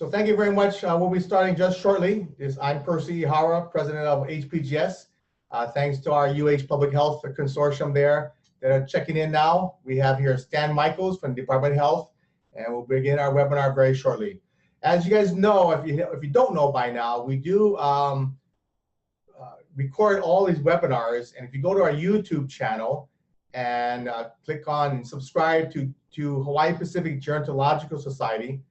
So thank you very much. We'll be starting just shortly. I'm Percy Ihara, president of HPGS. Thanks to our Public Health Consortium there that are checking in now. We have here Stan Michaels from the Department of Health, and we'll begin our webinar very shortly. As you guys know, if you don't know by now, we do record all these webinars, and if you go to our YouTube channel and click on and subscribe to Hawaii Pacific Gerontological Society,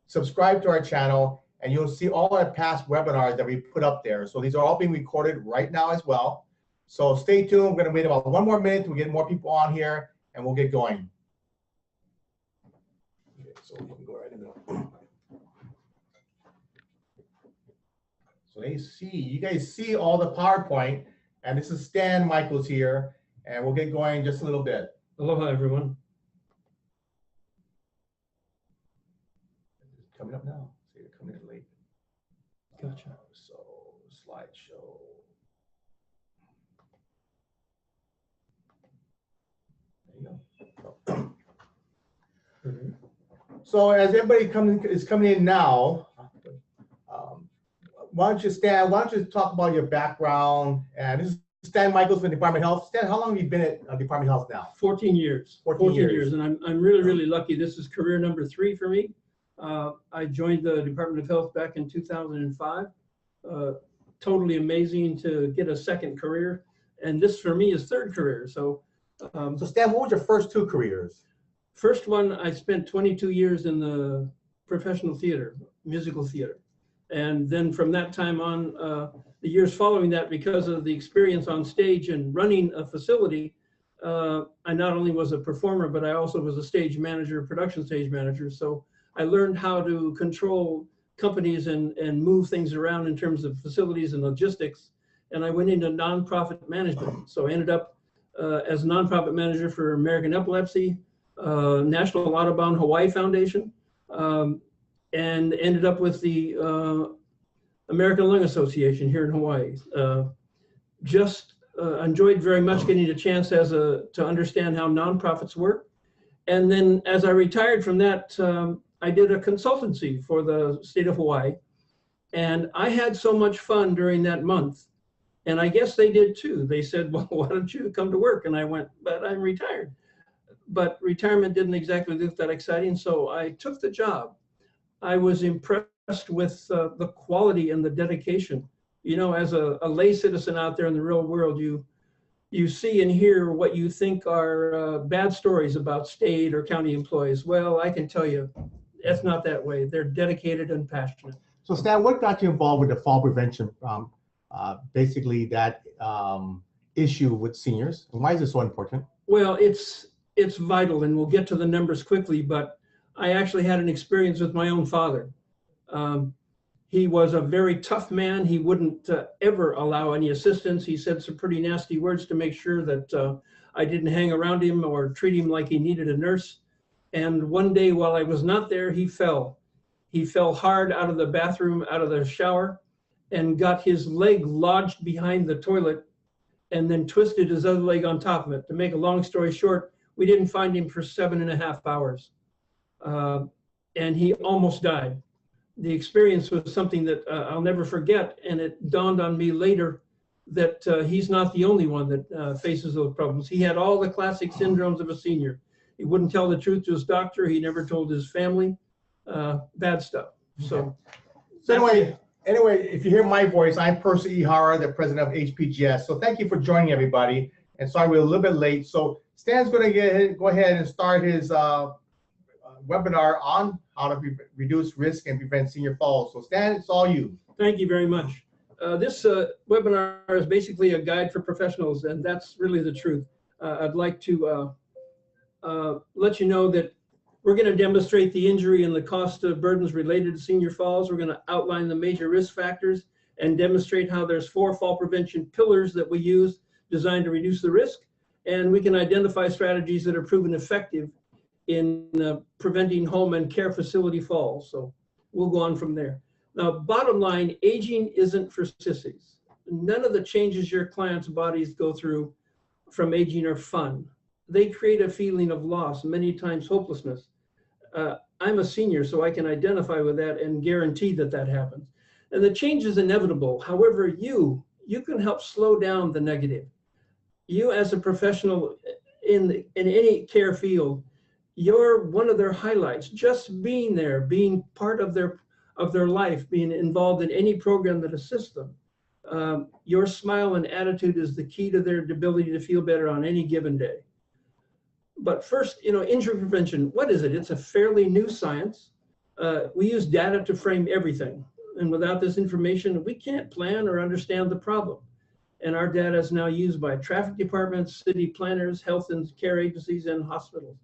subscribe to our channel, and you'll see all our past webinars that we put up there. So these are all being recorded right now as well. So stay tuned. We're going to wait about 1 more minute to get more people on here, and we'll get going. Okay, so we can go right in the middle. So you guys see all the PowerPoint, and this is Stan Michaels here, and we'll get going in just a little bit. Aloha, everyone. It's coming up now. See, they're coming in late. Gotcha. So slideshow. There you go. So as everybody is coming in now, why don't you talk about your background? And this is Stan Michaels from the Department of Health. Stan, how long have you been at Department of Health now? 14 years. 14 years. And I'm really lucky. This is career number 3 for me. I joined the Department of Health back in 2005. Totally amazing to get a second career. And this for me is 3rd career. So Stan, what was your first 2 careers? First one, I spent 22 years in the professional theater, musical theater. And then from that time on, the years following that, because of the experience on stage and running a facility, I not only was a performer, but I also was a stage manager, production stage manager. So I learned how to control companies and move things around in terms of facilities and logistics. And I went into nonprofit management. So I ended up as a nonprofit manager for American Epilepsy, National Audubon Hawaii Foundation, and ended up with the American Lung Association here in Hawaii. Enjoyed very much getting a chance to understand how nonprofits work. And then as I retired from that, I did a consultancy for the state of Hawaii. And I had so much fun during that month. And I guess they did too. They said, well, why don't you come to work? And I went, but I'm retired. But retirement didn't exactly look that exciting. So I took the job. I was impressed with the quality and the dedication. You know, as a lay citizen out there in the real world, you see and hear what you think are bad stories about state or county employees. Well, I can tell you, it's not that way. They're dedicated and passionate. So Stan, what got you involved with the fall prevention? Basically that issue with seniors. And why is it so important? Well, it's vital, and we'll get to the numbers quickly, but I actually had an experience with my own father. He was a very tough man. He wouldn't ever allow any assistance. He said some pretty nasty words to make sure that I didn't hang around him or treat him like he needed a nurse. And one day while I was not there, he fell. He fell hard out of the bathroom, out of the shower, and got his leg lodged behind the toilet and then twisted his other leg on top of it. To make a long story short, we didn't find him for 7.5 hours. And he almost died. The experience was something that I'll never forget, and it dawned on me later that he's not the only one that faces those problems. He had all the classic syndromes of a senior. He wouldn't tell the truth to his doctor. He never told his family. Bad stuff. So anyway, if you hear my voice, I'm Percy Ihara, the president of HPGS. So thank you for joining everybody. And sorry we're a little bit late. So Stan's going to go ahead and start his webinar on how to reduce risk and prevent senior falls. So Stan, it's all you. Thank you very much. This webinar is basically a guide for professionals, and that's really the truth. I'd like to let you know that we're going to demonstrate the injury and the cost of burdens related to senior falls. We're going to outline the major risk factors and demonstrate how there's 4 fall prevention pillars that we use designed to reduce the risk. And we can identify strategies that are proven effective in preventing home and care facility falls. So we'll go on from there. Now, bottom line, aging isn't for sissies. None of the changes your clients' bodies go through from aging are fun. They create a feeling of loss, many times hopelessness. I'm a senior, so I can identify with that and guarantee that that happens. And the change is inevitable. However, you can help slow down the negative. You as a professional in any care field, you're one of their highlights. Just being there, being part of their life, being involved in any program that assists them. Your smile and attitude is the key to their ability to feel better on any given day. But first, injury prevention, what is it? It's a fairly new science. We use data to frame everything. And without this information, we can't plan or understand the problem. And our data is now used by traffic departments, city planners, health and care agencies, and hospitals.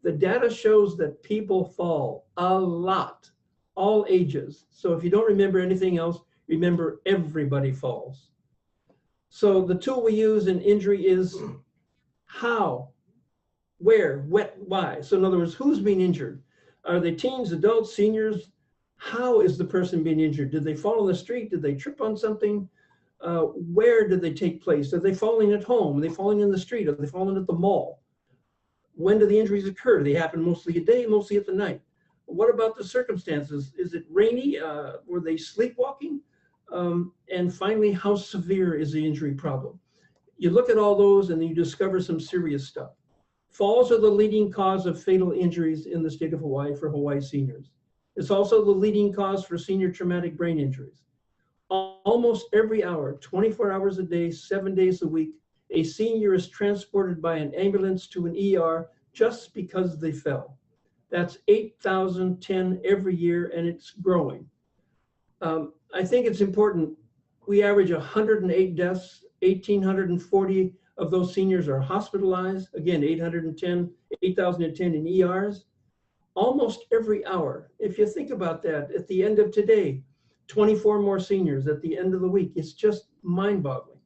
The data shows that people fall a lot, all ages. So if you don't remember anything else, remember everybody falls. So the tool we use in injury is how, where, what, why. So in other words, who's being injured? Are they teens, adults, seniors? How is the person being injured? Did they fall on the street? Did they trip on something? Where did they take place? Are they falling at home? Are they falling in the street? Are they falling at the mall? When do the injuries occur? Do they happen mostly at day, mostly at the night? What about the circumstances? Is it rainy? Were they sleepwalking? And finally, how severe is the injury problem? You look at all those and you discover some serious stuff. Falls are the leading cause of fatal injuries in the state of Hawaii for Hawaii seniors. It's also the leading cause for senior traumatic brain injuries. Almost every hour, 24 hours a day, 7 days a week, a senior is transported by an ambulance to an ER just because they fell. That's 8,010 every year, and it's growing. I think it's important. We average 108 deaths, 1,840 of those seniors are hospitalized. Again, 8,010 in ERs. Almost every hour. If you think about that, at the end of today, 24 more seniors at the end of the week. It's just mind-boggling.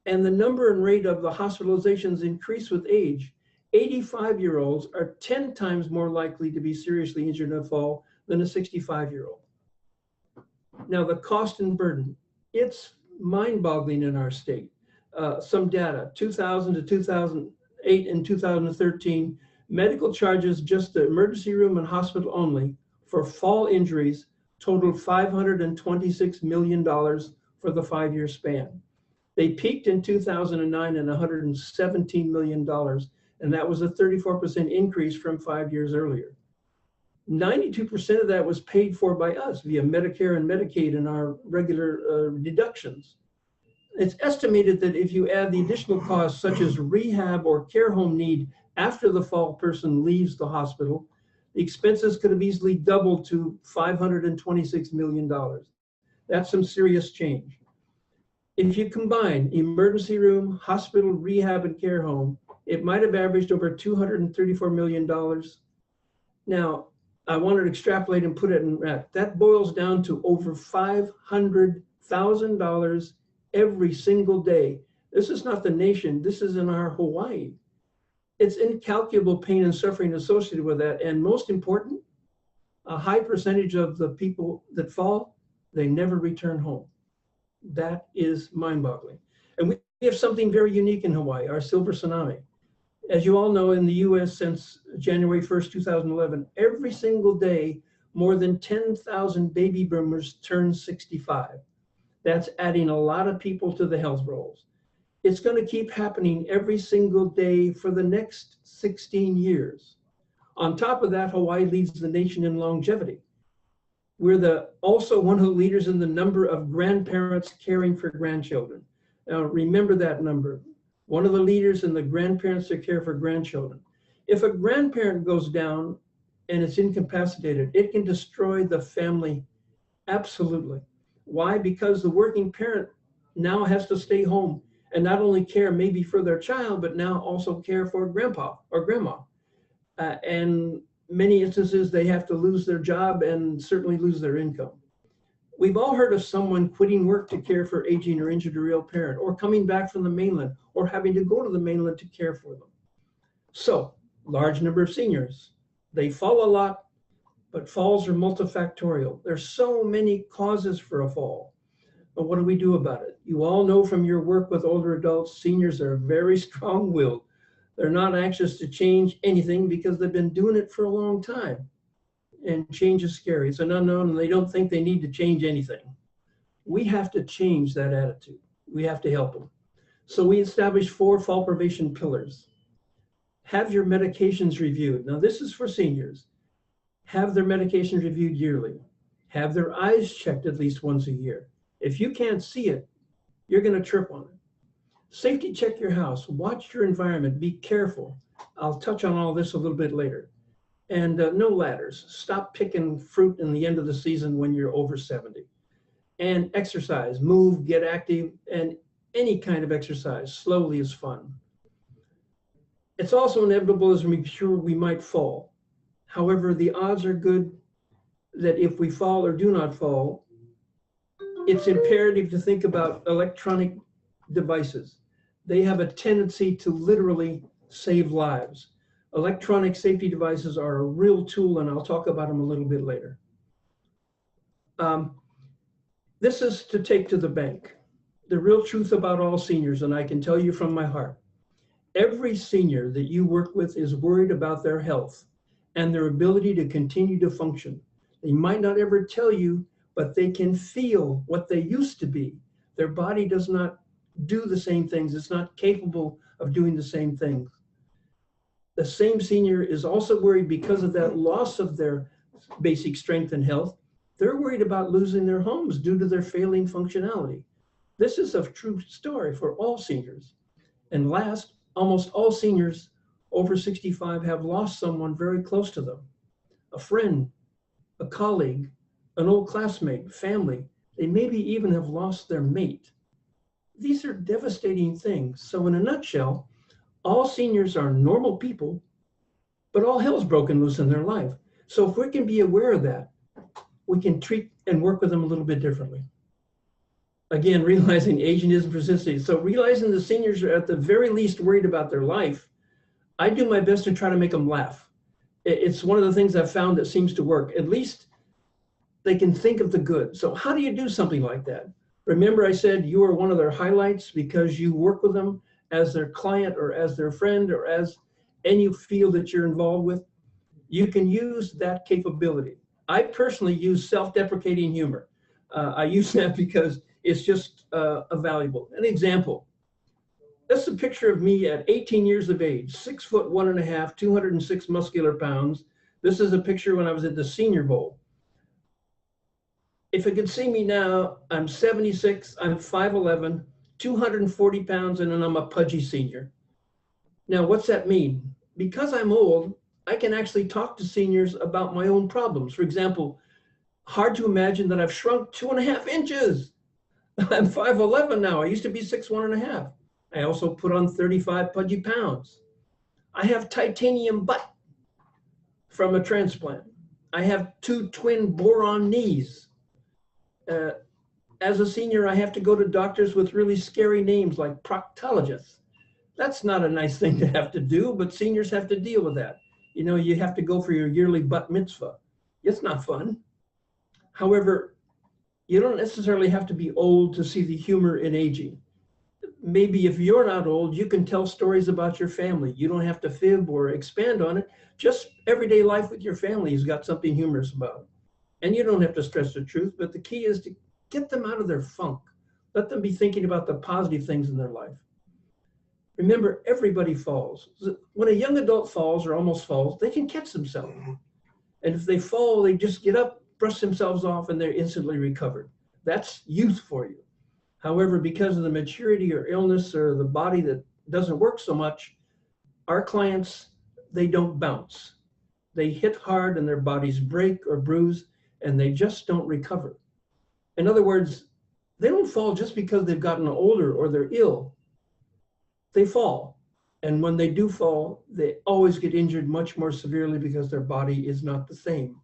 And the number and rate of the hospitalizations increase with age. 85-year-olds are 10 times more likely to be seriously injured in a fall than a 65-year-old. Now, the cost and burden, it's mind-boggling in our state. Some data, 2000 to 2008 and 2013, medical charges, just the emergency room and hospital only, for fall injuries totaled $526 million for the 5-year span. They peaked in 2009 at $117 million, and that was a 34% increase from 5 years earlier. 92% of that was paid for by us via Medicare and Medicaid and our regular deductions. It's estimated that if you add the additional costs such as rehab or care home need after the fall person leaves the hospital, the expenses could have easily doubled to $526 million. That's some serious change. If you combine emergency room, hospital, rehab, and care home, it might have averaged over $234 million. Now, I wanted to extrapolate and put it in that. That boils down to over $500,000 every single day. This is not the nation, this is in our Hawaii. It's incalculable pain and suffering associated with that. And most important, a high percentage of the people that fall, they never return home. That is mind-boggling. And we have something very unique in Hawaii, our silver tsunami. As you all know, in the US since January 1st, 2011, every single day, more than 10,000 baby boomers turn 65. That's adding a lot of people to the health rolls. It's going to keep happening every single day for the next 16 years. On top of that, Hawaii leads the nation in longevity. We're also one of the leaders in the number of grandparents caring for grandchildren. Now, remember that number. One of the leaders in the grandparents that care for grandchildren. If a grandparent goes down and it's incapacitated, it can destroy the family, absolutely. Why? Because the working parent now has to stay home and not only care maybe for their child, but now also care for grandpa or grandma. And many instances, they have to lose their job and certainly lose their income. We've all heard of someone quitting work to care for aging or injured a real parent, or coming back from the mainland, or having to go to the mainland to care for them. So, large number of seniors. They fall a lot, but falls are multifactorial. There's so many causes for a fall. But what do we do about it? You all know from your work with older adults, seniors are very strong-willed. They're not anxious to change anything because they've been doing it for a long time. and change is scary. It's an unknown, and they don't think they need to change anything. We have to change that attitude. We have to help them. So we established 4 fall prevention pillars. Have your medications reviewed. Now, this is for seniors. Have their medications reviewed yearly. Have their eyes checked at least once a year. If you can't see it, you're going to trip on it. Safety check your house. Watch your environment. Be careful. I'll touch on all this a little bit later. And no ladders. Stop picking fruit in the end of the season when you're over 70. And exercise. Move, get active, and any kind of exercise slowly is fun. It's also inevitable as we mature we might fall. However, the odds are good that if we fall or do not fall, it's imperative to think about electronic devices. They have a tendency to literally save lives. Electronic safety devices are a real tool, and I'll talk about them a little bit later. This is to take to the bank. The real truth about all seniors, and I can tell you from my heart, every senior that you work with is worried about their health and their ability to continue to function. They might not ever tell you, but they can feel what they used to be. Their body does not do the same things. It's not capable of doing the same things. The same senior is also worried because of that loss of their basic strength and health. They're worried about losing their homes due to their failing functionality. This is a true story for all seniors. And last, almost all seniors over 65 have lost someone very close to them. A friend, a colleague, an old classmate, family. They maybe even have lost their mate. These are devastating things. So in a nutshell, all seniors are normal people, but all hell's broken loose in their life. So if we can be aware of that, we can treat and work with them a little bit differently. Again, realizing aging isn't persisting. So realizing the seniors are at the very least worried about their life, I do my best to try to make them laugh. It's one of the things I've found that seems to work. At least they can think of the good. So how do you do something like that? Remember I said you are one of their highlights because you work with them as their client or as their friend or as any field that you're involved with. You can use that capability. I personally use self-deprecating humor. I use that because it's just valuable. An example, this is a picture of me at 18 years of age, 6'1.5", 206 muscular pounds. This is a picture when I was at the Senior Bowl. If you could see me now, I'm 76, I'm 5'11", 240 pounds, and then I'm a pudgy senior. Now, what's that mean? Because I'm old, I can actually talk to seniors about my own problems. For example, hard to imagine that I've shrunk 2.5 inches. I'm 5'11 now. I used to be 6'1.5". I also put on 35 pudgy pounds. I have titanium butt from a transplant. I have 2 twin boron knees. As a senior, I have to go to doctors with really scary names like proctologists. That's not a nice thing to have to do, but seniors have to deal with that. You know, you have to go for your yearly bat mitzvah. It's not fun. However, you don't necessarily have to be old to see the humor in aging. Maybe if you're not old, you can tell stories about your family. You don't have to fib or expand on it. Just everyday life with your family has got something humorous about it. And you don't have to stress the truth, but the key is to get them out of their funk. Let them be thinking about the positive things in their life. Remember, everybody falls. When a young adult falls or almost falls, they can catch themselves. And if they fall, they just get up, brush themselves off, and they're instantly recovered. That's youth for you. However, because of the maturity or illness or the body that doesn't work so much, our clients, they don't bounce. They hit hard and their bodies break or bruise, and they just don't recover. In other words, they don't fall just because they've gotten older or they're ill. They fall. And when they do fall, they always get injured much more severely because their body is not the same.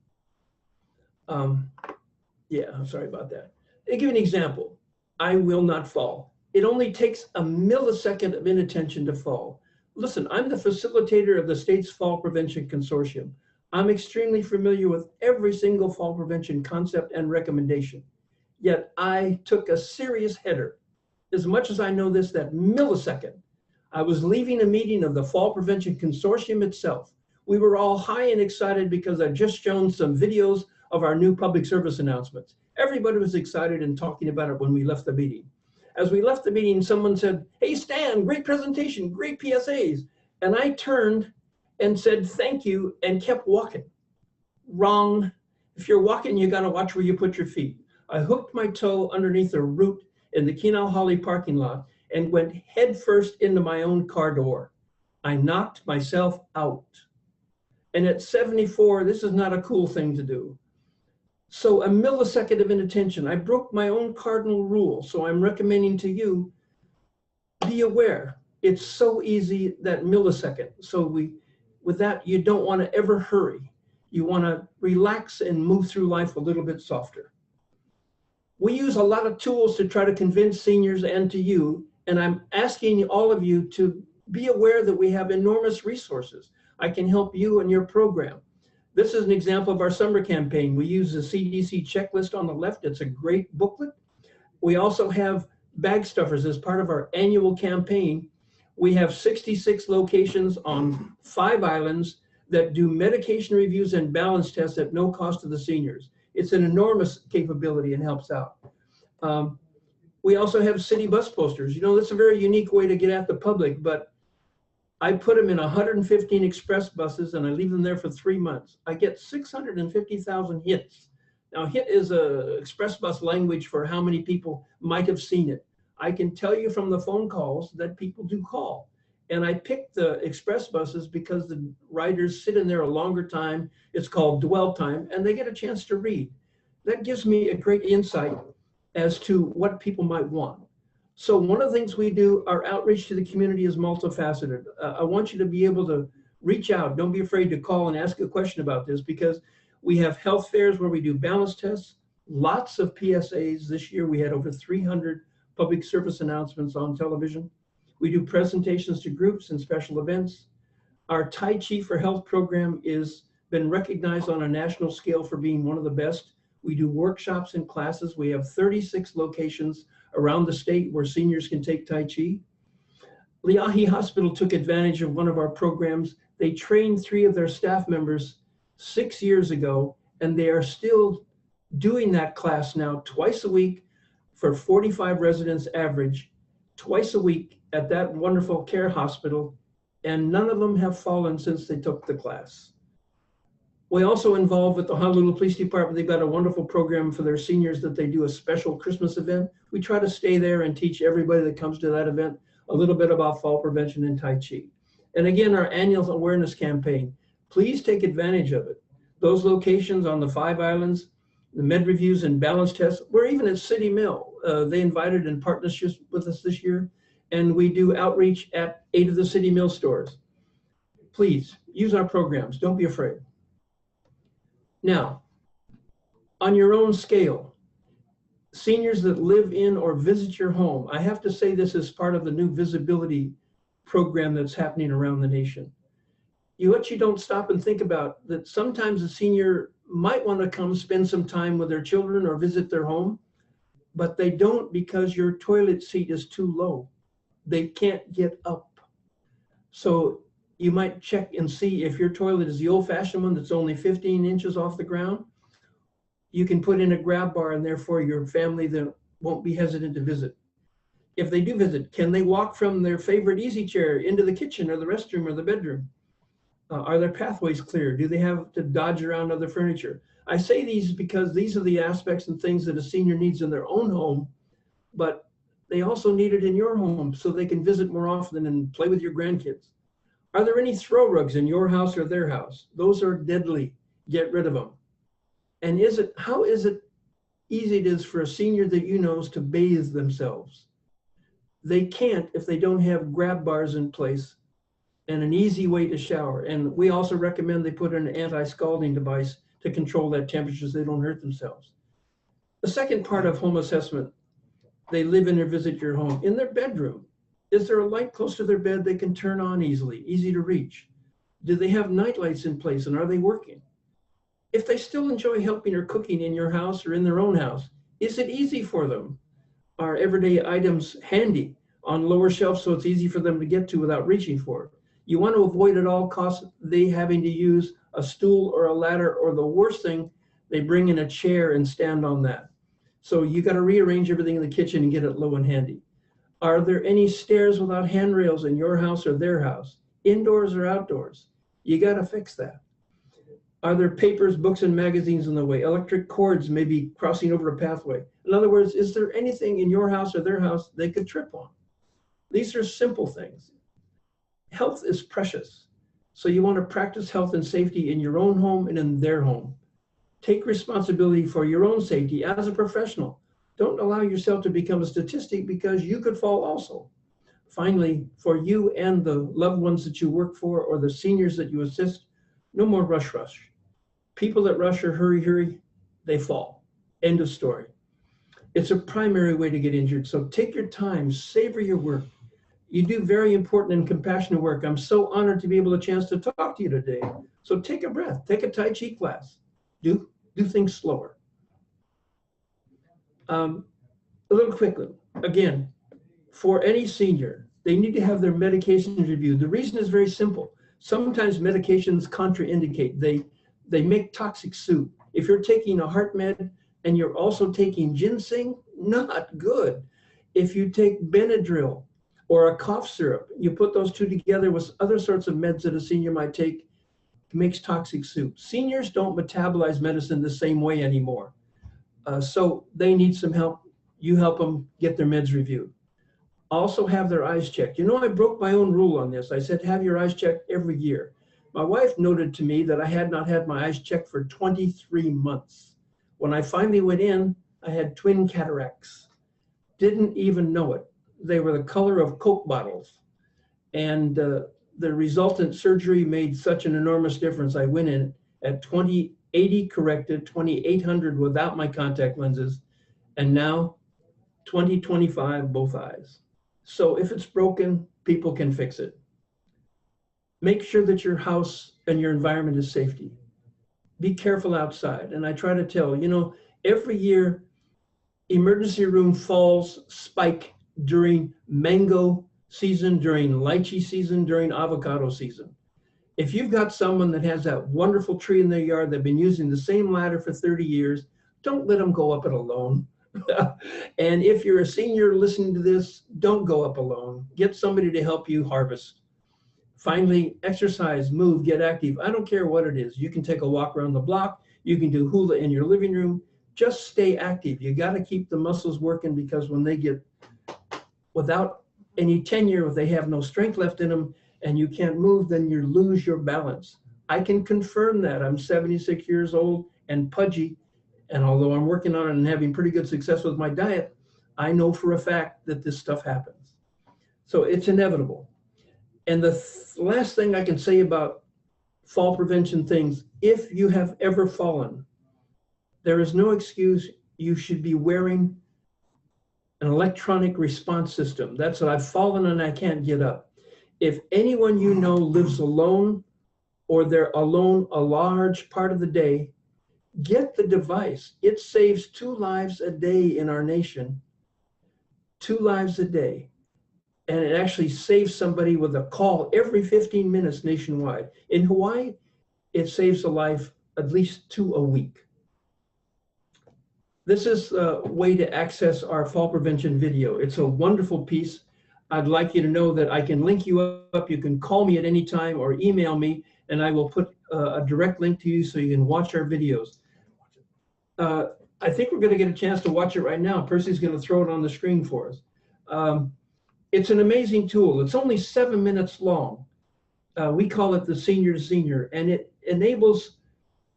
Yeah, I'm sorry about that. I'll give you an example. I will not fall. It only takes a millisecond of inattention to fall. Listen, I'm the facilitator of the state's Fall Prevention Consortium. I'm extremely familiar with every single fall prevention concept and recommendation. Yet I took a serious header. As much as I know this, that millisecond, I was leaving a meeting of the Fall Prevention Consortium itself We were all high and excited because I'd just shown some videos of our new public service announcements. Everybody was excited and talking about it when we left the meeting. As we left the meeting, someone said, "Hey, Stan, great presentation, great PSAs." And I turned and said, "Thank you," and kept walking. Wrong. If you're walking, you got to watch where you put your feet. I hooked my toe underneath a root in the Keenan Holly parking lot and went headfirst into my own car door. I knocked myself out. And at 74, this is not a cool thing to do. So a millisecond of inattention, I broke my own cardinal rule. So I'm recommending to you, be aware. It's so easy, that millisecond. So with that, you don't want to ever hurry. You want to relax and move through life a little bit softer. We use a lot of tools to try to convince seniors and to you, and I'm asking all of you to be aware that we have enormous resources. I can help you in your program. This is an example of our summer campaign. We use the CDC checklist on the left. It's a great booklet. We also have bag stuffers as part of our annual campaign. We have 66 locations on 5 islands that do medication reviews and balance tests at no cost to the seniors. It's an enormous capability and helps out. We also have city bus posters. You know, that's a very unique way to get at the public, but I put them in 115 express buses and I leave them there for 3 months. I get 650,000 hits. Now, hit is a express bus language for how many people might have seen it. I can tell you from the phone calls that people do call. And I picked the express buses because the riders sit in there a longer time. It's called dwell time, and they get a chance to read. That gives me a great insight as to what people might want. So one of the things we do, our outreach to the community is multifaceted. I want you to be able to reach out. Don't be afraid to call and ask a question about this, because we have health fairs where we do balance tests, lots of PSAs. This year we had over 300 public service announcements on television. We do presentations to groups and special events. Our Tai Chi for Health program is been recognized on a national scale for being one of the best. We do workshops and classes. We have 36 locations around the state where seniors can take Tai Chi. Liahi Hospital took advantage of one of our programs. They trained 3 of their staff members 6 years ago, and they are still doing that class now twice a week for 45 residents average, twice a week at that wonderful care hospital, and none of them have fallen since they took the class. We also involve with the Honolulu Police Department. They've got a wonderful program for their seniors that they do a special Christmas event. We try to stay there and teach everybody that comes to that event a little bit about fall prevention and Tai Chi. And again, our annual awareness campaign, please take advantage of it. Those locations on the 5 islands, the med reviews and balance tests, we're even at City Mill. They invited in partnerships with us this year, and we do outreach at 8 of the City Mill stores. Please use our programs, don't be afraid. Now, on your own scale, seniors that live in or visit your home, I have to say this is part of the new visibility program that's happening around the nation. You don't stop and think about that sometimes a senior might want to come spend some time with their children or visit their home, but they don't because your toilet seat is too low. They can't get up. So you might check and see if your toilet is the old-fashioned one that's only 15 inches off the ground. You can put in a grab bar, and therefore your family then won't be hesitant to visit. If they do visit, can they walk from their favorite easy chair into the kitchen or the restroom or the bedroom? Are their pathways clear? Do they have to dodge around other furniture? I say these because these are the aspects and things that a senior needs in their own home, but they also need it in your home so they can visit more often and play with your grandkids. Are there any throw rugs in your house or their house? Those are deadly. Get rid of them. And how is it easy it is for a senior that you know to bathe themselves? They can't if they don't have grab bars in place and an easy way to shower. And we also recommend they put in an anti-scalding device to control that temperature so they don't hurt themselves. The second part of home assessment, they live in or visit your home. In their bedroom, is there a light close to their bed they can turn on easily, easy to reach? Do they have night lights in place and are they working? If they still enjoy helping or cooking in your house or in their own house, is it easy for them? Are everyday items handy on lower shelves so it's easy for them to get to without reaching for it? You want to avoid at all costs they having to use a stool or a ladder, or the worst thing, they bring in a chair and stand on that. So you got to rearrange everything in the kitchen and get it low and handy. Are there any stairs without handrails in your house or their house, indoors or outdoors? You got to fix that. Are there papers, books, and magazines in the way? Electric cords may be crossing over a pathway. In other words, is there anything in your house or their house they could trip on? These are simple things. Health is precious. So you want to practice health and safety in your own home and in their home. Take responsibility for your own safety as a professional. Don't allow yourself to become a statistic, because you could fall also. Finally, for you and the loved ones that you work for or the seniors that you assist, no more rush. People that rush or hurry, they fall. End of story. It's a primary way to get injured. So take your time, savor your work. You do very important and compassionate work. I'm so honored to be able to chance to talk to you today. So take a breath, take a Tai Chi class. Do things slower. A little quickly, again, for any senior, they need to have their medications reviewed. The reason is very simple. Sometimes medications contraindicate. They make toxic soup. If you're taking a heart med and you're also taking ginseng, not good. If you take Benadryl or a cough syrup, you put those two together with other sorts of meds that a senior might take, it makes toxic soup. Seniors don't metabolize medicine the same way anymore. So they need some help. You help them get their meds reviewed. Also have their eyes checked. You know, I broke my own rule on this. I said, have your eyes checked every year. My wife noted to me that I had not had my eyes checked for 23 months. When I finally went in, I had twin cataracts. Didn't even know it. They were the color of Coke bottles. And the resultant surgery made such an enormous difference. I went in at 20/80 corrected, 2800 without my contact lenses, and now 20/25 both eyes. So if it's broken, people can fix it. Make sure that your house and your environment is safety. Be careful outside. And I try to tell, you know, every year, emergency room falls spike during mango season, during lychee season, during avocado season. If you've got someone that has that wonderful tree in their yard, they've been using the same ladder for 30 years, don't let them go up it alone. And if you're a senior listening to this, don't go up alone. Get somebody to help you harvest. Finally, exercise, move, get active. I don't care what it is. You can take a walk around the block. You can do hula in your living room. Just stay active. You got to keep the muscles working, because when they get without any tenure, if they have no strength left in them and you can't move, then you lose your balance. I can confirm that. I'm 76 years old and pudgy. And although I'm working on it and having pretty good success with my diet, I know for a fact that this stuff happens. So it's inevitable. And the last thing I can say about fall prevention things, if you have ever fallen, there is no excuse. You should be wearing an electronic response system. That's what I've fallen and I can't get up. If anyone you know lives alone, or they're alone a large part of the day, get the device. It saves 2 lives a day in our nation, 2 lives a day. And it actually saves somebody with a call every 15 minutes nationwide. In Hawaii, it saves a life at least 2 a week. This is a way to access our fall prevention video. It's a wonderful piece. I'd like you to know that I can link you up. You can call me at any time or email me, and I will put a direct link to you so you can watch our videos. I think we're going to get a chance to watch it right now. Percy's going to throw it on the screen for us. It's an amazing tool. It's only 7 minutes long. We call it the Senior to Senior, and it enables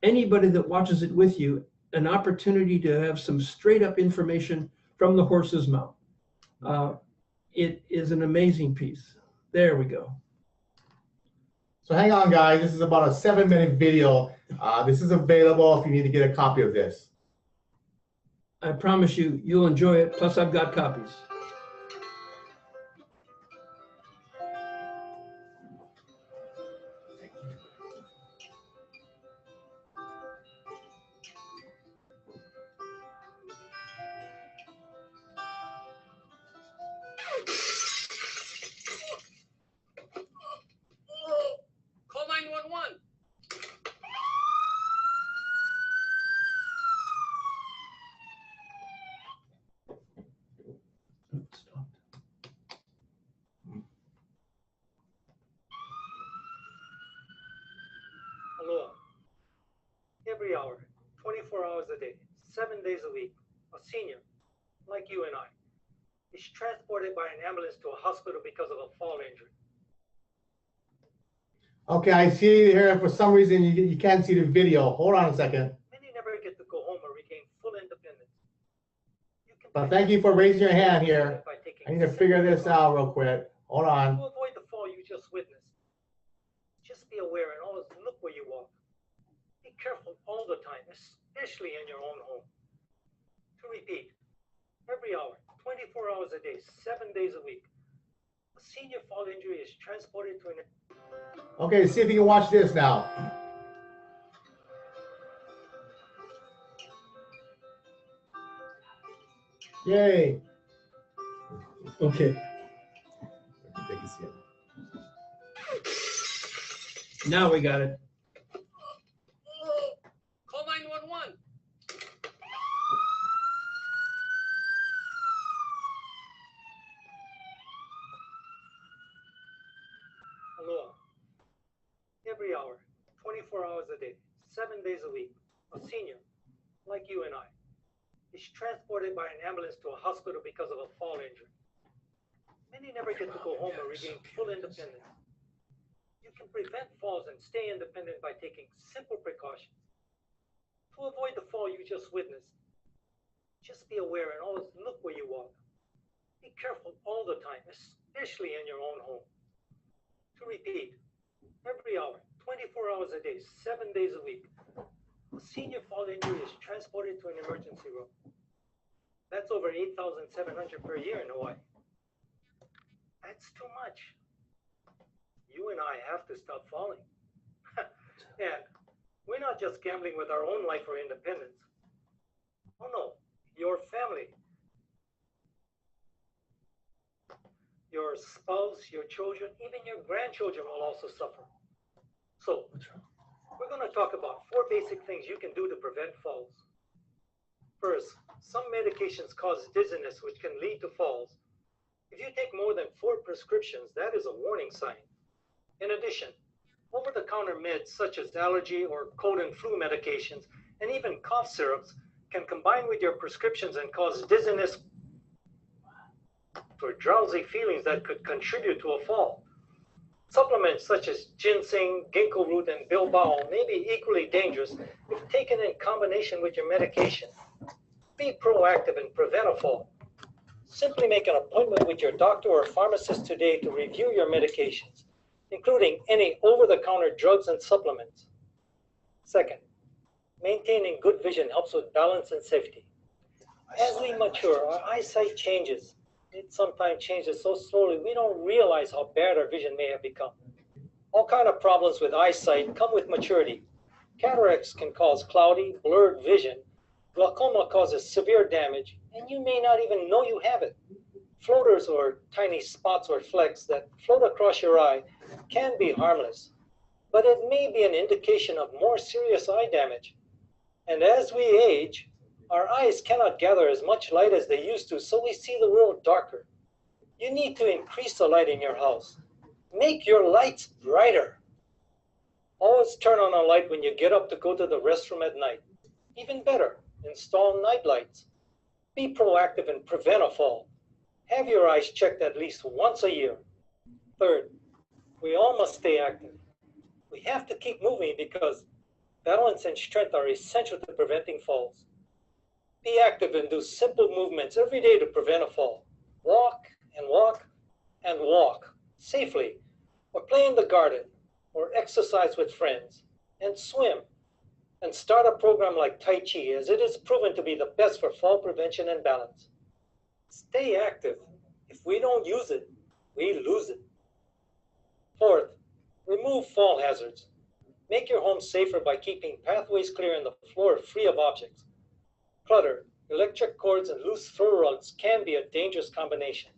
anybody that watches it with you an opportunity to have some straight up information from the horse's mouth. It is an amazing piece. There we go. So hang on, guys. This is about a 7-minute video. This is available if you need to get a copy of this. I promise you, you'll enjoy it. Plus, I've got copies. every hour, 24 hours a day, 7 days a week, a senior, like you and I, is transported by an ambulance to a hospital because of a fall injury. Okay, I see here for some reason you can't see the video. Hold on a second. Many never get to go home or regain full independence. But thank you for raising your hand here. By taking I need to figure this out real quick. Hold on. To avoid the fall you just witnessed, just be aware and always look where you walk. Be careful all the time, especially in your own home. To repeat, every hour, 24 hours a day, 7 days a week, a senior fall injury is transported to an... Okay, see if you can watch this now. Yay. Okay. They can see it. Now we got it. Call 911. Hello. Every hour, 24 hours a day, 7 days a week, a senior, like you and I, is transported by an ambulance to a hospital because of a fall injury. Many never get to go home or regain full independence. You can prevent falls and stay independent by taking simple precautions. To avoid the fall you just witnessed, just be aware and always look where you walk. Be careful all the time, especially in your own home. To repeat, every hour, 24 hours a day, 7 days a week, a senior fall injury is transported to an emergency room. That's over $8,700 per year in Hawaii. That's too much. You and I have to stop falling. And we're not just gambling with our own life or independence. Oh no, your family, your spouse, your children, even your grandchildren will also suffer. So, we're going to talk about 4 basic things you can do to prevent falls. First, some medications cause dizziness, which can lead to falls. If you take more than 4 prescriptions, that is a warning sign. In addition, over-the-counter meds such as allergy or cold and flu medications and even cough syrups can combine with your prescriptions and cause dizziness or drowsy feelings that could contribute to a fall. Supplements such as ginseng, ginkgo root, and bilbao may be equally dangerous if taken in combination with your medication. Be proactive and prevent a fall. Simply make an appointment with your doctor or pharmacist today to review your medications, including any over-the-counter drugs and supplements. Second, maintaining good vision helps with balance and safety. As we mature, our eyesight changes. It sometimes changes so slowly we don't realize how bad our vision may have become. All kinds of problems with eyesight come with maturity. Cataracts can cause cloudy, blurred vision. Glaucoma causes severe damage, and you may not even know you have it. Floaters or tiny spots or flecks that float across your eye can be harmless, but it may be an indication of more serious eye damage. And as we age, our eyes cannot gather as much light as they used to, so we see the world darker. You need to increase the light in your house. Make your lights brighter. Always turn on a light when you get up to go to the restroom at night. Even better, install night lights. Be proactive and prevent a fall. Have your eyes checked at least once a year. Third, we all must stay active. We have to keep moving because balance and strength are essential to preventing falls. Be active and do simple movements every day to prevent a fall. Walk and walk and walk safely, or play in the garden, or exercise with friends, and swim. And start a program like Tai Chi, as it is proven to be the best for fall prevention and balance. Stay active. If we don't use it, we lose it. Fourth, remove fall hazards. Make your home safer by keeping pathways clear and the floor free of objects. Clutter, electric cords, and loose throw rugs can be a dangerous combination.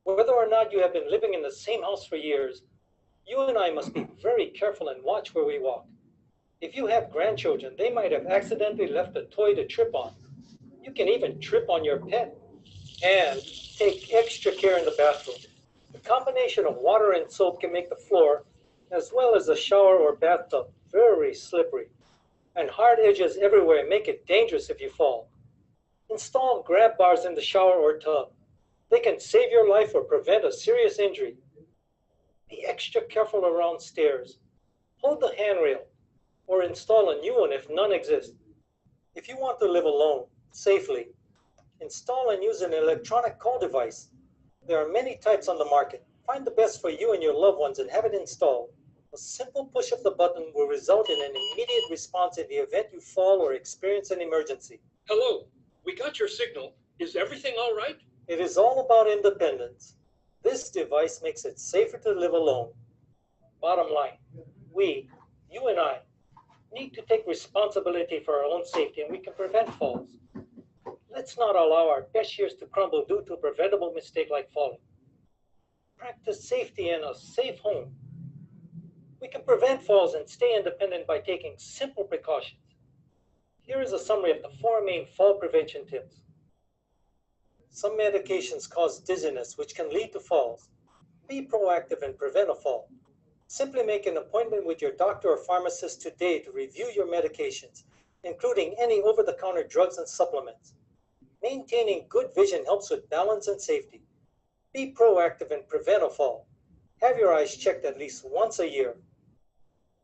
Whether or not you have been living in the same house for years, you and I must be very careful and watch where we walk. If you have grandchildren, they might have accidentally left a toy to trip on. You can even trip on your pet. And take extra care in the bathroom. The combination of water and soap can make the floor, as well as the shower or bathtub, very slippery. and hard edges everywhere make it dangerous if you fall. Install grab bars in the shower or tub. They can save your life or prevent a serious injury. Be extra careful around stairs. Hold the handrail or install a new one if none exist. If you want to live alone safely, install and use an electronic call device. There are many types on the market. Find the best for you and your loved ones and have it installed. A simple push of the button will result in an immediate response in the event you fall or experience an emergency. Hello, we got your signal. Is everything all right? It is all about independence. This device makes it safer to live alone. Bottom line, we, you and I, need to take responsibility for our own safety, and we can prevent falls. Let's not allow our best years to crumble due to a preventable mistake like falling. Practice safety in a safe home. We can prevent falls and stay independent by taking simple precautions. Here is a summary of the 4 main fall prevention tips. Some medications cause dizziness, which can lead to falls. Be proactive and prevent a fall. Simply make an appointment with your doctor or pharmacist today to review your medications, including any over-the-counter drugs and supplements. Maintaining good vision helps with balance and safety. Be proactive and prevent a fall. Have your eyes checked at least once a year.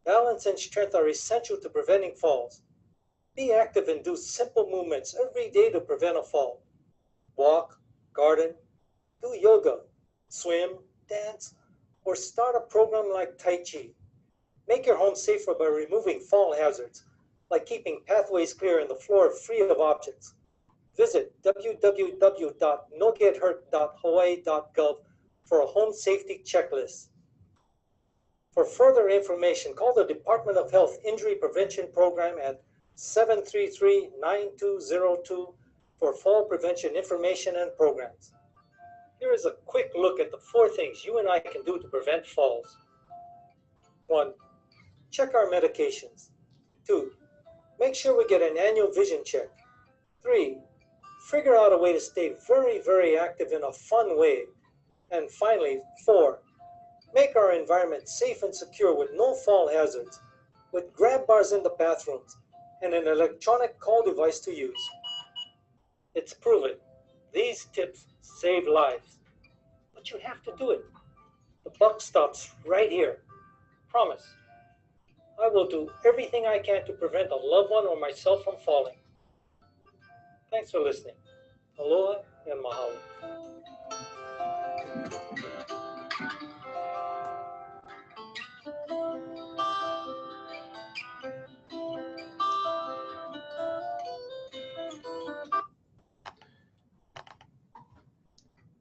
Balance and strength are essential to preventing falls. Be active and do simple movements every day to prevent a fall. Walk, garden, do yoga, swim, dance, or start a program like Tai Chi. Make your home safer by removing fall hazards, like keeping pathways clear and the floor free of objects. Visit www.nogethurt.hawaii.gov for a home safety checklist. For further information, call the Department of Health Injury Prevention Program at 733-9202 for fall prevention information and programs. Here is a quick look at the 4 things you and I can do to prevent falls. 1. Check our medications. 2. Make sure we get an annual vision check. 3. Figure out a way to stay very, very active in a fun way. And finally, 4. Make our environment safe and secure with no fall hazards, with grab bars in the bathrooms, and an electronic call device to use. It's proven. These tips save lives. But you have to do it. The buck stops right here. Promise. I will do everything I can to prevent a loved one or myself from falling. Thanks for listening. Aloha and mahalo.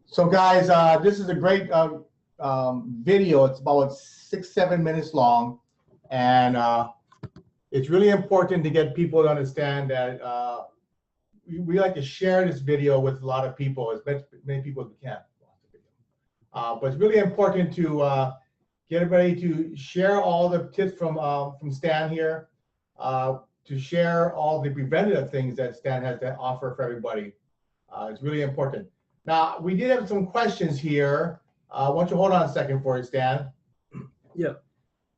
So guys, this is a great video. It's about 6-7 minutes long, and it's really important to get people to understand that we like to share this video with a lot of people, as many people as we can. But it's really important to get everybody to share all the tips from Stan here, to share all the preventative things that Stan has to offer for everybody. It's really important. Now, we did have some questions here. Why don't you hold on a second for it, Stan? Yeah.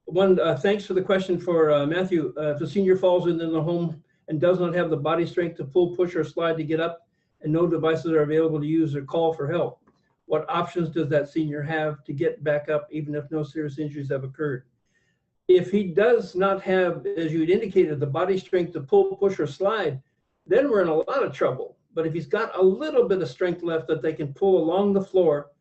One, thanks for the question for Matthew. If a senior falls in the home and does not have the body strength to pull, push, or slide to get up, and no devices are available to use or call for help, what options does that senior have to get back up even if no serious injuries have occurred? If he does not have, as you had indicated, the body strength to pull, push, or slide, then we're in a lot of trouble. But if he's got a little bit of strength left that they can pull along the floor,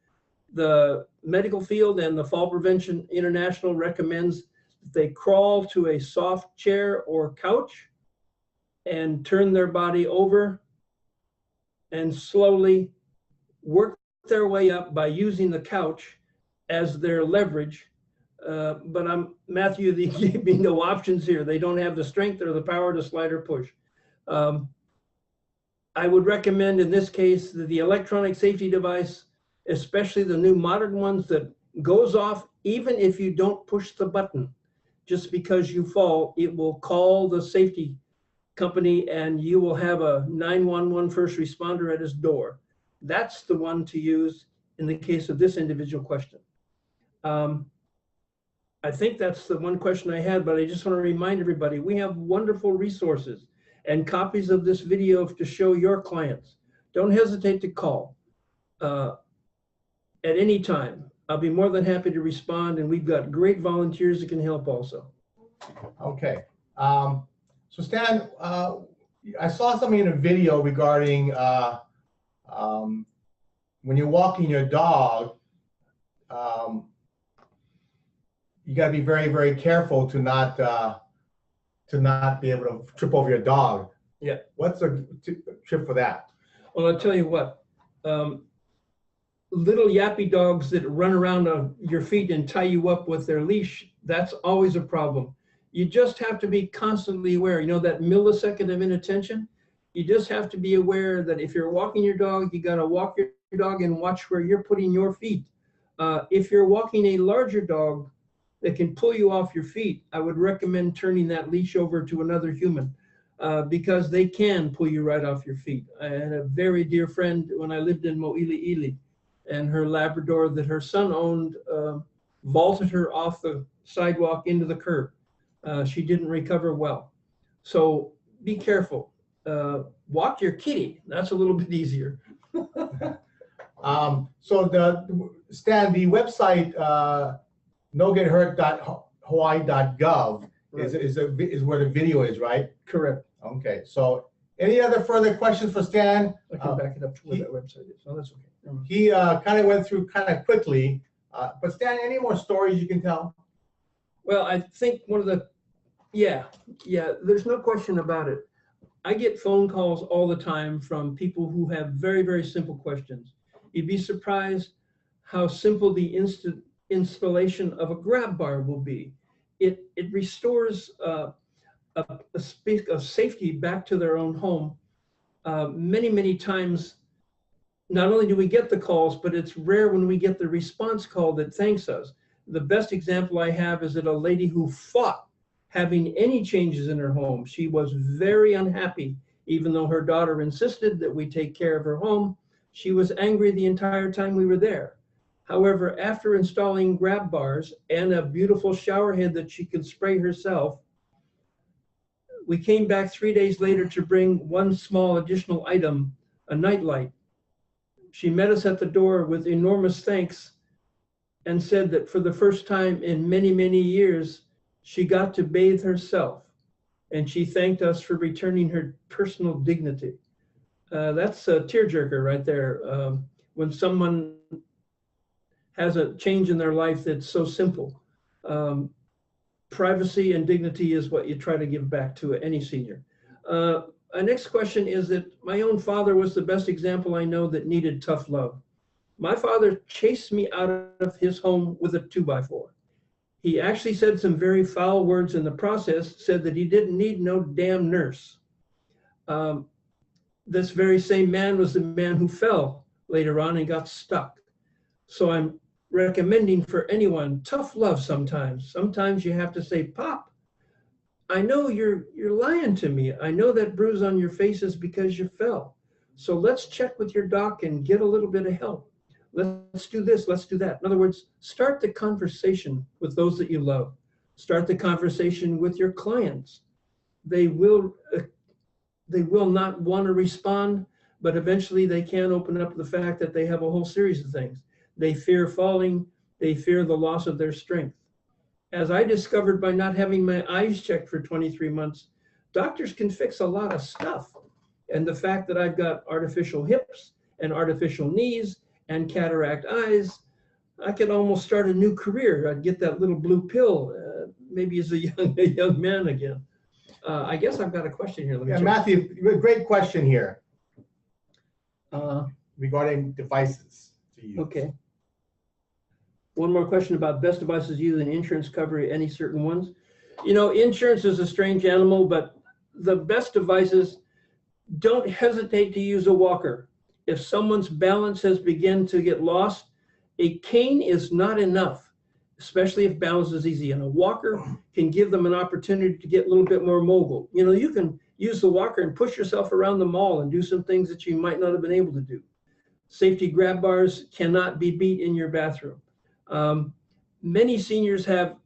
the medical field and the Fall Prevention International recommends that they crawl to a soft chair or couch and turn their body over and slowly work their way up by using the couch as their leverage. But Matthew, they gave me no options here. They don't have the strength or the power to slide or push. I would recommend in this case that the electronic safety device, especially the new modern ones that goes off even if you don't push the button. Just because you fall, it will call the safety company and you will have a 911 first responder at his door. That's the one to use in the case of this individual question. I think that's the one question I had, but I just want to remind everybody, we have wonderful resources and copies of this video to show your clients. Don't hesitate to call at any time. I'll be more than happy to respond, and we've got great volunteers that can help also. Okay. So Stan, I saw something in a video regarding when you're walking your dog, you got to be very, very careful to not be able to trip over your dog. Yeah. What's a tip for that? Well, I'll tell you what. Little yappy dogs that run around on your feet and tie you up with their leash, that's always a problem. You just have to be constantly aware. You know, that millisecond of inattention? You just have to be aware that if you're walking your dog, you got to walk your dog and watch where you're putting your feet. If you're walking a larger dog that can pull you off your feet, I would recommend turning that leash over to another human because they can pull you right off your feet. I had a very dear friend when I lived in Mo'ili'ili, and her Labrador that her son owned vaulted her off the sidewalk into the curb. She didn't recover well. So be careful. Walk your kitty. That's a little bit easier. So Stan, the website nogetHurt.hawaii.gov is where the video is, right? Correct. Okay. So any other further questions for Stan? I can back it up to where that website is. Oh, that's okay. He kind of went through kind of quickly, but Stan, any more stories you can tell? Well, I think one of the, there's no question about it. I get phone calls all the time from people who have very, very simple questions. You'd be surprised how simple the installation of a grab bar will be. It restores a space of safety back to their own home. Many, many times, not only do we get the calls, but it's rare when we get the response call that thanks us. The best example I have is that a lady who fought having any changes in her home. She was very unhappy, even though her daughter insisted that we take care of her home. She was angry the entire time we were there. However, after installing grab bars and a beautiful shower head that she could spray herself, we came back 3 days later to bring one small additional item, a nightlight. She met us at the door with enormous thanks and said that for the first time in many, many years, she got to bathe herself, and she thanked us for returning her personal dignity. That's a tearjerker right there. When someone has a change in their life that's so simple. Privacy and dignity is what you try to give back to any senior. Our next question is that my own father was the best example I know that needed tough love. My father chased me out of his home with a 2x4. He actually said some very foul words in the process, said that he didn't need no damn nurse. This very same man was the man who fell later on and got stuck. So I'm recommending for anyone, tough love sometimes. Sometimes you have to say, Pop, I know you're lying to me. I know that bruise on your face is because you fell. So let's check with your doc and get a little bit of help. Let's do this, let's do that. In other words, start the conversation with those that you love. Start the conversation with your clients. They will not want to respond, but eventually they can open up the fact that they have a whole series of things. They fear falling, they fear the loss of their strength. As I discovered by not having my eyes checked for 23 months, doctors can fix a lot of stuff. And the fact that I've got artificial hips and artificial knees and cataract eyes, I could almost start a new career. I'd get that little blue pill, maybe as a young man again. I guess I've got a question here. Let me check. Matthew, great question here regarding devices to use. Okay. One more question about best devices used in insurance cover, any certain ones. You know, insurance is a strange animal, but the best devices, don't hesitate to use a walker. If someone's balance has begun to get lost, a cane is not enough, especially if balance is easy. And a walker can give them an opportunity to get a little bit more mobile. You know, you can use the walker and push yourself around the mall and do some things that you might not have been able to do. Safety grab bars cannot be beat in your bathroom. Many seniors have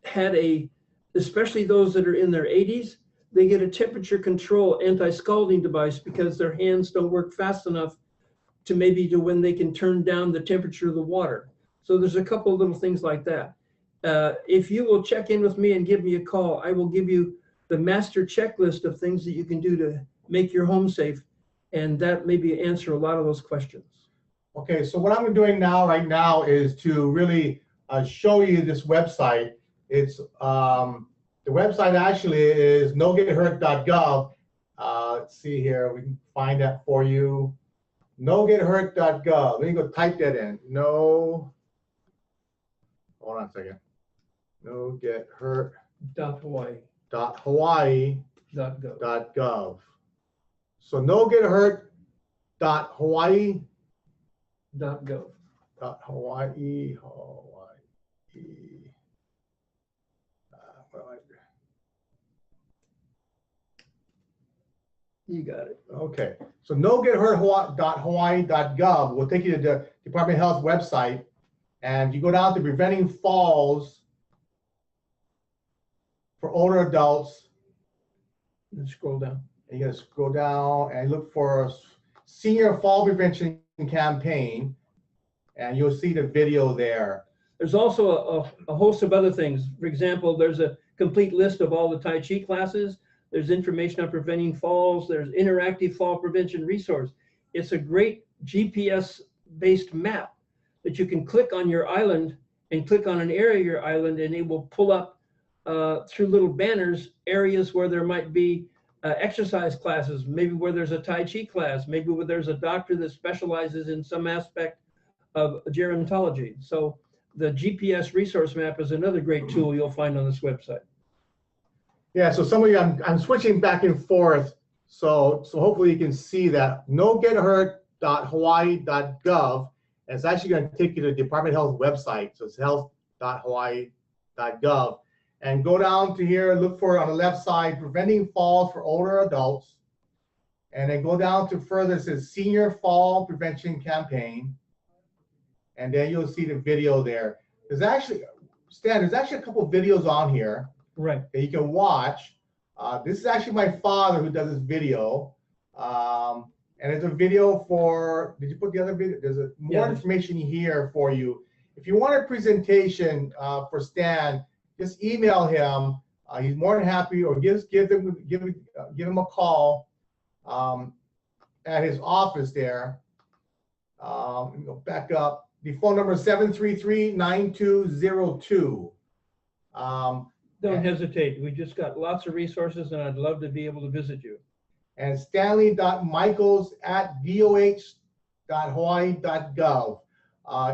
had especially those that are in their 80s, they get a temperature control anti-scalding device because their hands don't work fast enough to when they can turn down the temperature of the water. So there's a couple of little things like that. If you will check in with me and give me a call, I will give you the master checklist of things that you can do to make your home safe, and that maybe answer a lot of those questions. Okay, so what I'm doing right now is to really show you this website. It's the website actually is nogetHurt.gov. Let's see here, we can find that for you. nogetHurt.gov. Let me go type that in. Hold on a second. nogetHurt.hawaii.gov. So nogetHurt.hawaii.gov. Hawaii. You got it. Okay. So nogetHurt.hawaii.gov will take you to the Department of Health website, and you go down to preventing falls for older adults. And scroll down. And you gotta scroll down and look for Senior Fall Prevention Campaign, and you'll see the video there. There's also a host of other things. For example, there's a complete list of all the Tai Chi classes. There's information on preventing falls. There's interactive fall prevention resource. It's a great GPS-based map that you can click on your island and click on an area of your island, and it will pull up through little banners areas where there might be exercise classes, maybe where there's a Tai Chi class, maybe where there's a doctor that specializes in some aspect of gerontology. So the GPS resource map is another great tool you'll find on this website. Yeah, so some of you, I'm switching back and forth, so hopefully you can see that. nogetHurt.hawaii.gov, and it's actually going to take you to the Department of Health website, so it's health.hawaii.gov. And go down to here, look for on the left side, preventing falls for older adults. And then go down to further, it says Senior Fall Prevention Campaign. And then you'll see the video there. There's actually, Stan, there's actually a couple of videos on here. Right. That you can watch. This is actually my father who does this video. And it's a video for, did you put the other video? There's more information here for you. If you want a presentation for Stan, just email him. He's more than happy, or just give him a call at his office there. Let me go back up. The phone number is 733-9202. Don't hesitate. We just got lots of resources, and I'd love to be able to visit you. And stanley.michaels@doh.hawaii.gov.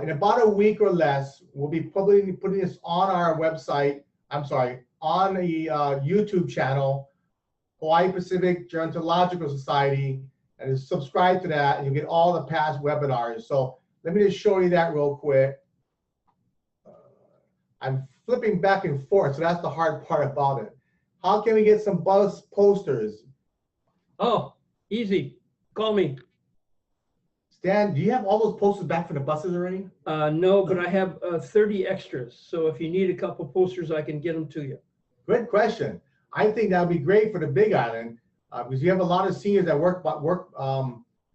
In about a week or less, we'll be putting this on our website. I'm sorry, on the YouTube channel, Hawaii Pacific Gerontological Society, and subscribe to that, and you'll get all the past webinars. So let me just show you that real quick. I'm flipping back and forth, so that's the hard part about it. How can we get some buzz posters? Oh, easy. Call me. Stan, do you have all those posters back from the buses already? No, but I have 30 extras. So if you need a couple posters, I can get them to you. Good question. I think that would be great for the Big Island because you have a lot of seniors that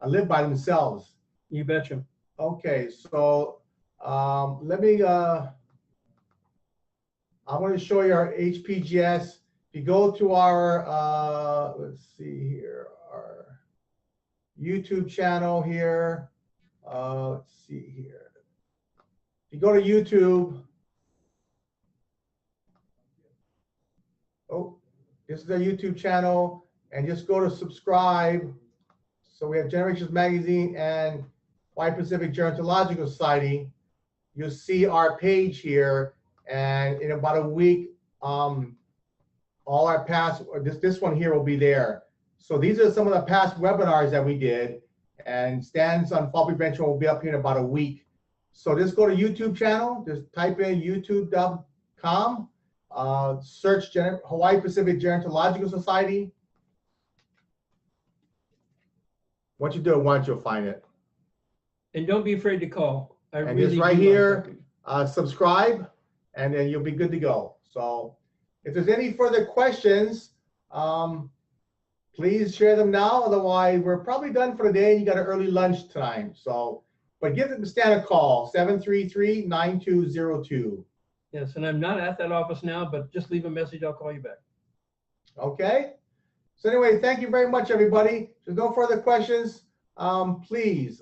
live by themselves. You betcha. Okay, so let me. I want to show you our HPGS. If you go to our, let's see here, our YouTube channel here. Let's see here. If you go to YouTube, this is our YouTube channel, and just go to subscribe. So we have Generations Magazine and Hawaii Pacific Gerontological Society. You'll see our page here, and in about a week, all our past, this one here will be there. So these are some of the past webinars that we did, and Stan's on fall prevention will be up here in about a week. So just go to YouTube channel, just type in youtube.com, search Hawaii Pacific Gerontological Society. Once you do it once, you'll find it. And don't be afraid to call. And just right here, subscribe, and then you'll be good to go. So if there's any further questions, please share them now. Otherwise, we're probably done for the day. You got an early lunch time. So, but give Stan a call, 733-9202. Yes, and I'm not at that office now, but just leave a message. I'll call you back. Okay. So anyway, thank you very much, everybody. If there's no further questions, please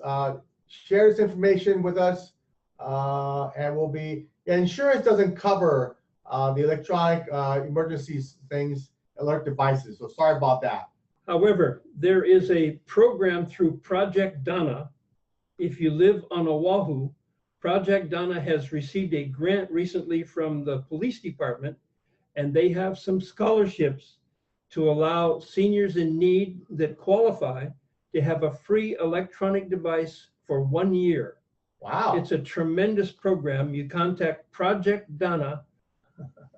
share this information with us, and we'll be. Insurance doesn't cover the electronic emergencies things, alert devices. So sorry about that. However, there is a program through Project Dana. If you live on Oahu, Project Dana has received a grant recently from the police department, and they have some scholarships to allow seniors in need that qualify to have a free electronic device for 1 year. Wow. It's a tremendous program. You contact Project Dana.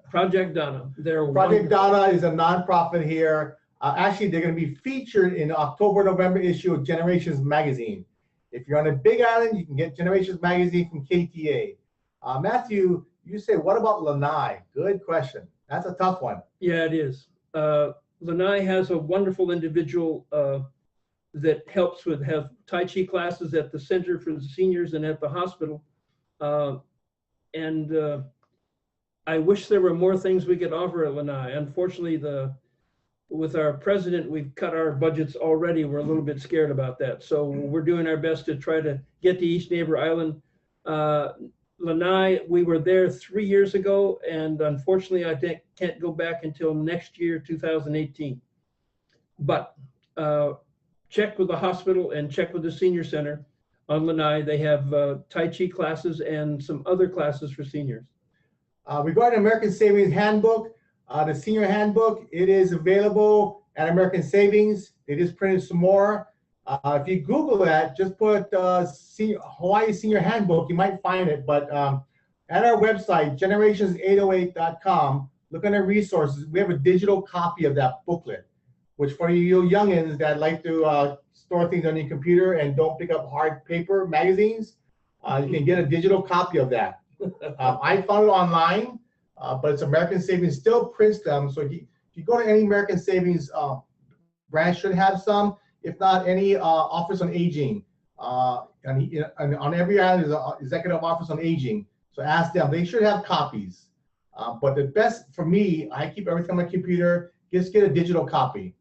Project Dana. Project Dana is a nonprofit here. Actually, they're going to be featured in October-November issue of Generations Magazine. If you're on a Big Island, you can get Generations Magazine from KTA. Matthew, you say, what about Lanai? Good question. That's a tough one. Yeah, it is. Lanai has a wonderful individual that helps with have Tai Chi classes at the Center for the Seniors and at the hospital. I wish there were more things we could offer at Lanai. Unfortunately, with our president, we've cut our budgets already. We're a little bit scared about that. So we're doing our best to try to get to East Neighbor Island. Lanai, we were there 3 years ago, and unfortunately, I can't go back until next year, 2018. But check with the hospital and check with the senior center on Lanai. They have Tai Chi classes and some other classes for seniors. Regarding American Savings Handbook, the senior handbook, it is available at American Savings. They just printed some more. If you Google that, just put Hawaii Senior Handbook, you might find it. But at our website, generations808.com, look under resources. We have a digital copy of that booklet, which for you youngins that like to store things on your computer and don't pick up hard paper magazines, you can get a digital copy of that. I found it online, but it's American Savings still prints them. So if you go to any American Savings branch, should have some. If not, any office on aging. And on every island is an executive office on aging. So ask them. They should have copies. But the best for me, I keep everything on my computer. Just get a digital copy.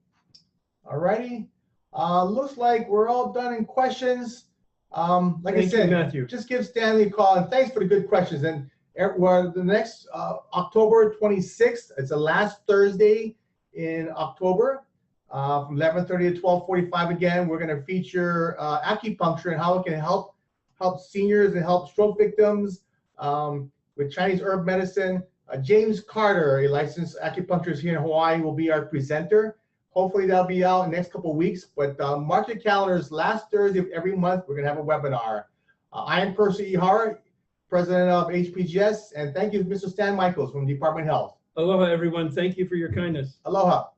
All righty. Looks like we're all done in questions. Like I said, Matthew, just give Stanley a call. And thanks for the good questions. And the next October 26th, it's the last Thursday in October. From 11:30 to 12:45 again, we're going to feature acupuncture and how it can help seniors and help stroke victims with Chinese herb medicine. James Carter, a licensed acupuncturist here in Hawaii, will be our presenter. Hopefully that'll be out in the next couple of weeks. But mark your calendars, last Thursday of every month, we're going to have a webinar. I am Percy Ihara, president of HPGS, and thank you, Mr. Stan Michaels from Department of Health. Aloha, everyone. Thank you for your kindness. Aloha.